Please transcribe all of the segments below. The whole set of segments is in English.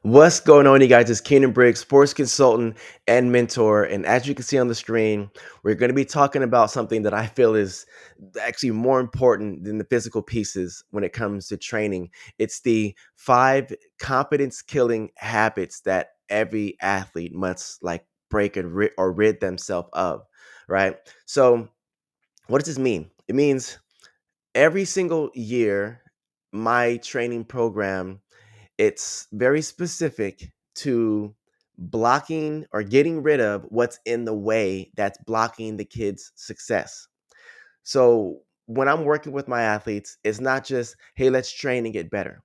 What's going on, you guys? It's Keenan Briggs, sports consultant and mentor. And as you can see on the screen, we're going to be talking about something that I feel is actually more important than the physical pieces when it comes to training. It's the five confidence killing habits that every athlete must break and or rid themselves of, right? So, what does this mean? It means every single year, my training program it's very specific to blocking or getting rid of what's in the way that's blocking the kids' success. So when I'm working with my athletes, it's not just, hey, let's train and get better.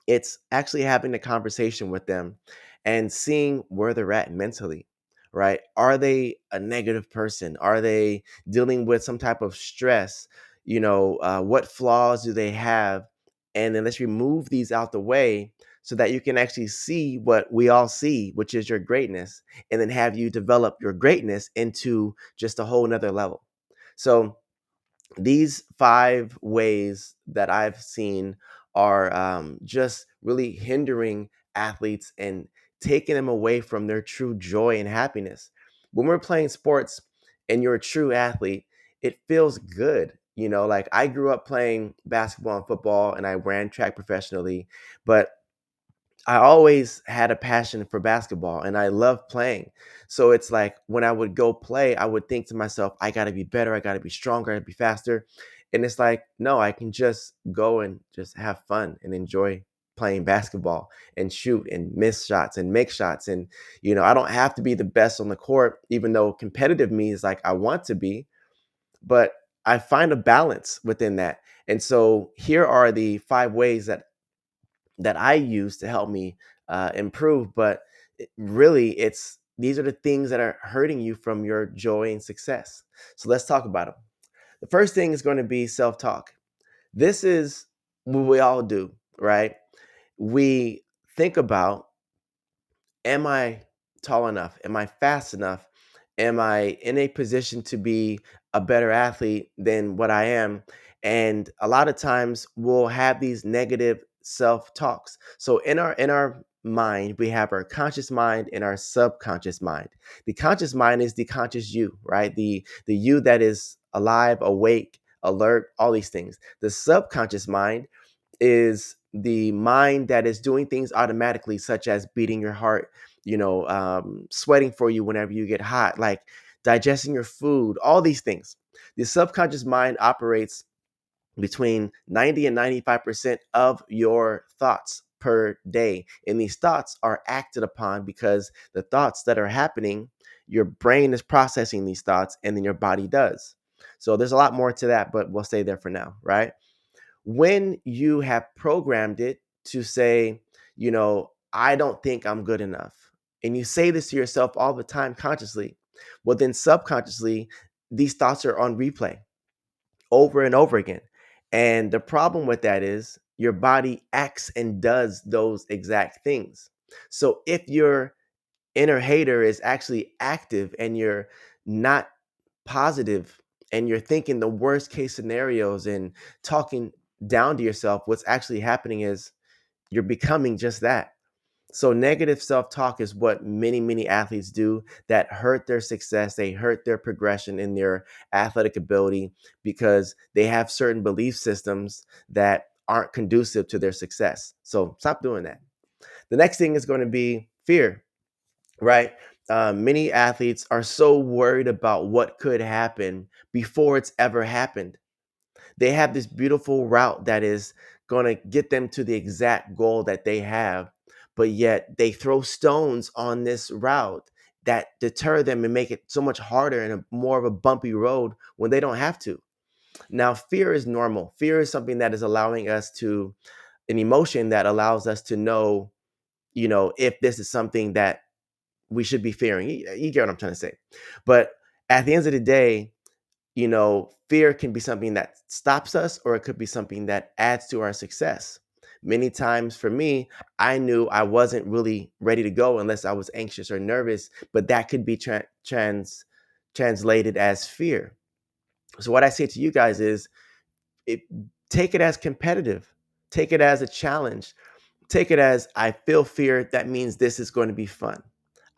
It's actually having a conversation with them and seeing where they're at mentally, right? Are they a negative person? Are they dealing with some type of stress? What flaws do they have? And then let's remove these out the way so that you can actually see what we all see, which is your greatness, and then have you develop your greatness into just a whole nother level. So these five ways that I've seen are just really hindering athletes and taking them away from their true joy and happiness. When we're playing sports and you're a true athlete, it feels good. Like I grew up playing basketball and football and I ran track professionally, but I always had a passion for basketball and I love playing. So it's like when I would go play, I would think to myself, I got to be better. I got to be stronger. I got to be faster. And it's like, no, I can just go and just have fun and enjoy playing basketball and shoot and miss shots and make shots. And, I don't have to be the best on the court, even though competitive me is like, I want to be, but I find a balance within that. And so here are the five ways that I use to help me improve. But really, it's these are the things that are hurting you from your joy and success. So let's talk about them. The first thing is going to be self talk. This is what we all do, right? We think about, am I tall enough? Am I fast enough? Am I in a position to be a better athlete than what I am? And a lot of times we'll have these negative self-talks. So in our mind, we have our conscious mind and our subconscious mind. The conscious mind is the conscious you, right? The you that is alive, awake, alert, all these things. The subconscious mind is the mind that is doing things automatically, such as beating your heart, sweating for you whenever you get hot, like digesting your food, all these things. The subconscious mind operates between 90 and 95% of your thoughts per day. And these thoughts are acted upon because the thoughts that are happening, your brain is processing these thoughts and then your body does. So there's a lot more to that, but we'll stay there for now, right? When you have programmed it to say, I don't think I'm good enough, and you say this to yourself all the time consciously, well, then subconsciously, these thoughts are on replay over and over again. And the problem with that is your body acts and does those exact things. So if your inner hater is actually active and you're not positive and you're thinking the worst case scenarios and talking down to yourself, what's actually happening is you're becoming just that. So negative self-talk is what many, many athletes do that hurt their success. They hurt their progression in their athletic ability because they have certain belief systems that aren't conducive to their success. So stop doing that. The next thing is going to be fear, right? Many athletes are so worried about what could happen before it's ever happened. They have this beautiful route that is going to get them to the exact goal that they have, but yet they throw stones on this route that deter them and make it so much harder and more of a bumpy road when they don't have to. Now, fear is normal. Fear is something that is allowing us to, an emotion that allows us to know, if this is something that we should be fearing. You get what I'm trying to say. But at the end of the day, fear can be something that stops us or it could be something that adds to our success. Many times for me, I knew I wasn't really ready to go unless I was anxious or nervous, but that could be translated as fear. So what I say to you guys is it, take it as competitive, take it as a challenge, Take it as I feel fear. That means this is going to be fun.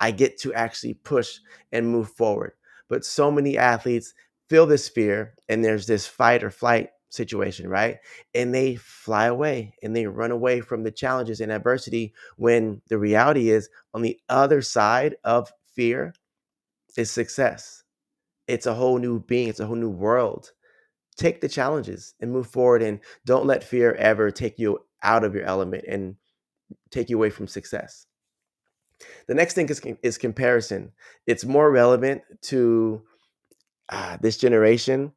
I get to actually push and move forward. But so many athletes feel this fear and there's this fight or flight situation, right? And they fly away and they run away from the challenges and adversity when the reality is on the other side of fear is success. It's a whole new being, it's a whole new world. Take the challenges and move forward and don't let fear ever take you out of your element and take you away from success. The next thing is comparison. It's more relevant to this generation,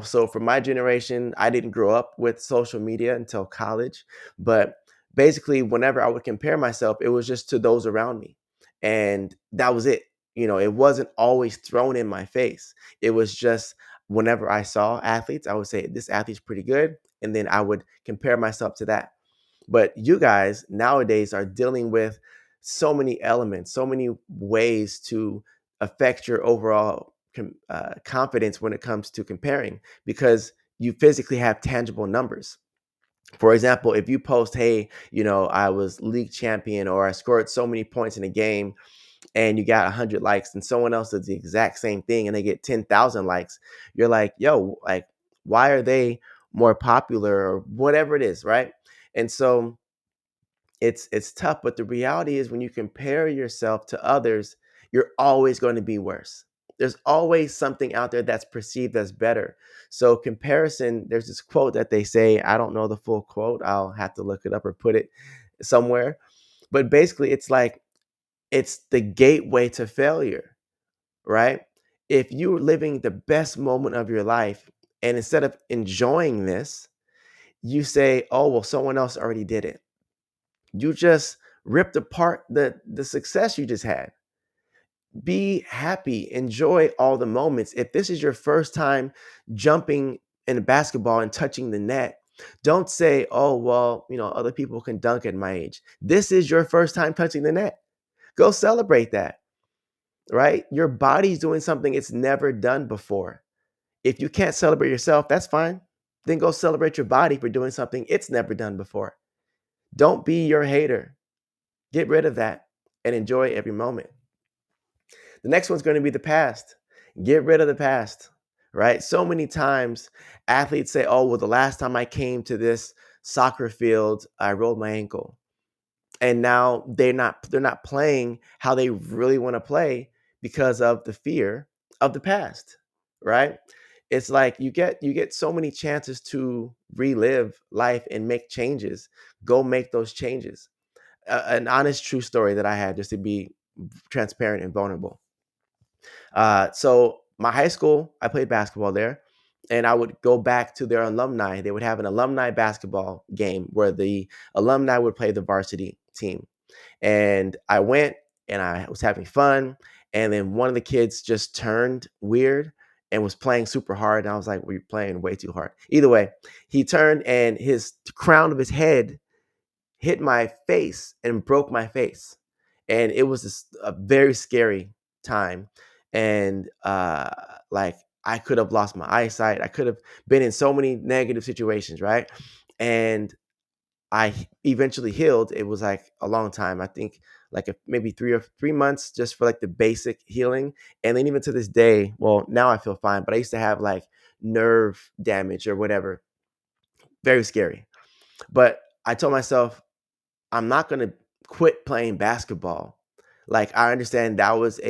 so for my generation, I didn't grow up with social media until college, but basically whenever I would compare myself, it was just to those around me. And that was it. It wasn't always thrown in my face. It was just whenever I saw athletes, I would say this athlete's pretty good, and then I would compare myself to that. But you guys nowadays are dealing with so many elements, so many ways to affect your overall confidence when it comes to comparing because you physically have tangible numbers. For example, if you post, hey, I was league champion or I scored so many points in a game and you got 100 likes and someone else does the exact same thing and they get 10,000 likes, you're like, yo, like, why are they more popular or whatever it is, right? And so it's tough, but the reality is when you compare yourself to others, you're always going to be worse. There's always something out there that's perceived as better. So comparison, there's this quote that they say, I don't know the full quote. I'll have to look it up or put it somewhere. But basically it's like it's the gateway to failure, right? If you're living the best moment of your life and instead of enjoying this, you say, "Oh, well someone else already did it." You just ripped apart the success you just had. Be happy, enjoy all the moments. If this is your first time jumping in a basketball and touching the net, don't say, "Oh, well, other people can dunk at my age." This is your first time touching the net. Go celebrate that, right? Your body's doing something it's never done before. If you can't celebrate yourself, that's fine. Then go celebrate your body for doing something it's never done before. Don't be your hater. Get rid of that and enjoy every moment. The next one's going to be the past. Get rid of the past, right? So many times athletes say, "Oh, well, the last time I came to this soccer field, I rolled my ankle." And now they're not playing how they really want to play because of the fear of the past, right? It's like you get so many chances to relive life and make changes. Go make those changes. An honest true story that I had, just to be transparent and vulnerable. So my high school, I played basketball there, and I would go back to their alumni. They would have an alumni basketball game where the alumni would play the varsity team. And I went and I was having fun. And then one of the kids just turned weird and was playing super hard. And I was like, "Well, you're playing way too hard." Either way, he turned and his crown of his head hit my face and broke my face. And it was a very scary time. And like I could have lost my eyesight. I could have been in so many negative situations, right? And eventually healed. It was like a long time. I think like maybe 3 months just for like the basic healing. And then even to this day, well, now I feel fine, but I used to have like nerve damage or whatever. Very scary. But I told myself, I'm not going to quit playing basketball. Like I understand that was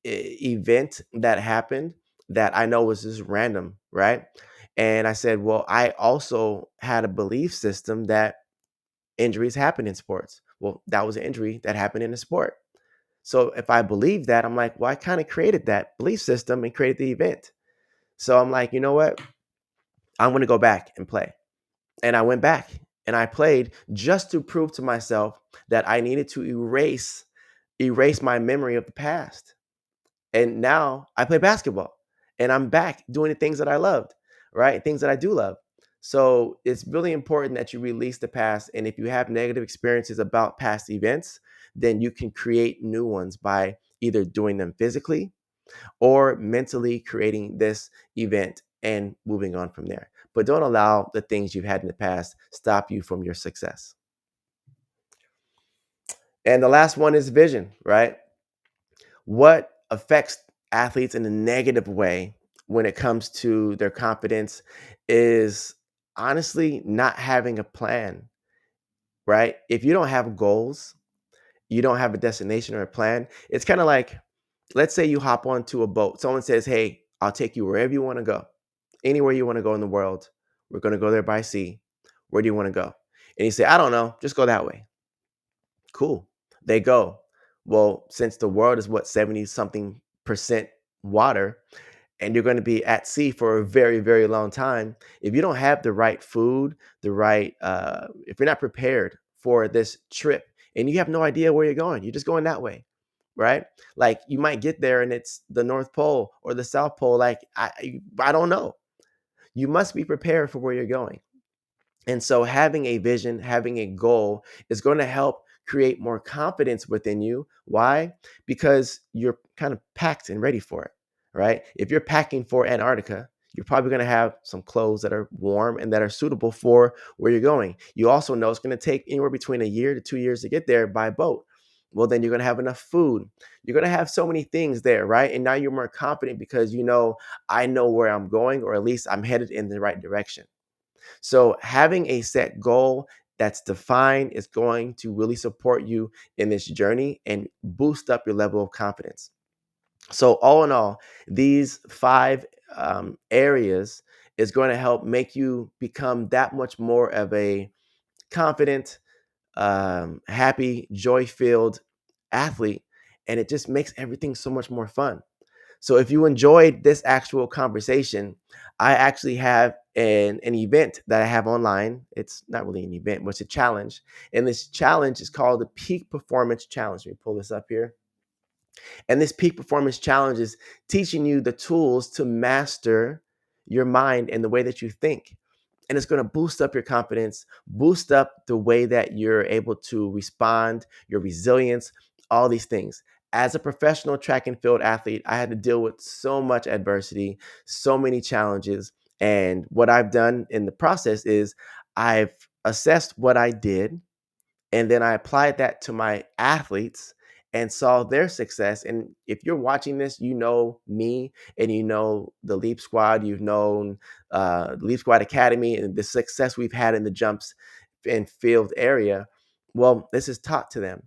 event that happened that I know was just random, right? And I said, well, I also had a belief system that injuries happen in sports. Well, that was an injury that happened in a sport. So if I believe that, I'm like, well, I kind of created that belief system and created the event. So I'm like, you know what? I'm going to go back and play. And I went back and I played just to prove to myself that I needed to erase my memory of the past. And now I play basketball and I'm back doing the things that I loved, right? Things that I do love. So it's really important that you release the past. And if you have negative experiences about past events, then you can create new ones by either doing them physically or mentally creating this event and moving on from there. But don't allow the things you've had in the past stop you from your success. And the last one is vision, right? What affects athletes in a negative way when it comes to their confidence is honestly not having a plan, right? If you don't have goals, you don't have a destination or a plan, it's kind of like, let's say you hop onto a boat. Someone says, "Hey, I'll take you wherever you want to go, anywhere you want to go in the world. We're going to go there by sea. Where do you want to go?" And you say, "I don't know, just go that way." Cool. They go. Well, since the world is what, 70 something percent water, and you're going to be at sea for a very, very long time, if you don't have the right food, if you're not prepared for this trip and you have no idea where you're going, you're just going that way, right? Like you might get there and it's the North Pole or the South Pole. Like I don't know. You must be prepared for where you're going. And so having a vision, having a goal is going to help create more confidence within you. Why? Because you're kind of packed and ready for it, right? If you're packing for Antarctica, you're probably going to have some clothes that are warm and that are suitable for where you're going. You also know it's going to take anywhere between a year to 2 years to get there by boat. Well, then you're going to have enough food. You're going to have so many things there, right? And now you're more confident because you know, I know where I'm going, or at least I'm headed in the right direction. So having a set goal that's defined is going to really support you in this journey and boost up your level of confidence. So all in all, these five areas is going to help make you become that much more of a confident, happy, joy-filled athlete, and it just makes everything so much more fun. So if you enjoyed this actual conversation, I actually have an event that I have online. It's not really an event, but it's a challenge. And this challenge is called the Peak Performance Challenge. Let me pull this up here. And this Peak Performance Challenge is teaching you the tools to master your mind and the way that you think, and it's going to boost up your confidence, boost up the way that you're able to respond, your resilience, all these things. As a professional track and field athlete, I had to deal with so much adversity, so many challenges. And what I've done in the process is I've assessed what I did, and then I applied that to my athletes and saw their success. And if you're watching this, you know me and you know the Leap Squad, you've known Leap Squad Academy and the success we've had in the jumps and field area. Well, this is taught to them.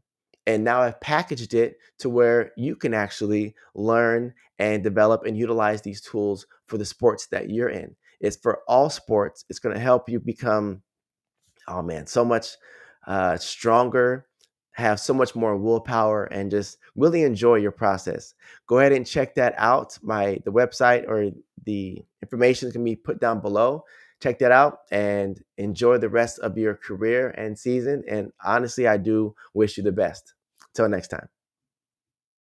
And now I've packaged it to where you can actually learn and develop and utilize these tools for the sports that you're in. It's for all sports. It's going to help you become, oh man, so much stronger, have so much more willpower, and just really enjoy your process. Go ahead and check that out. The website or the information can be put down below. Check that out and enjoy the rest of your career and season. And honestly, I do wish you the best. Till next time.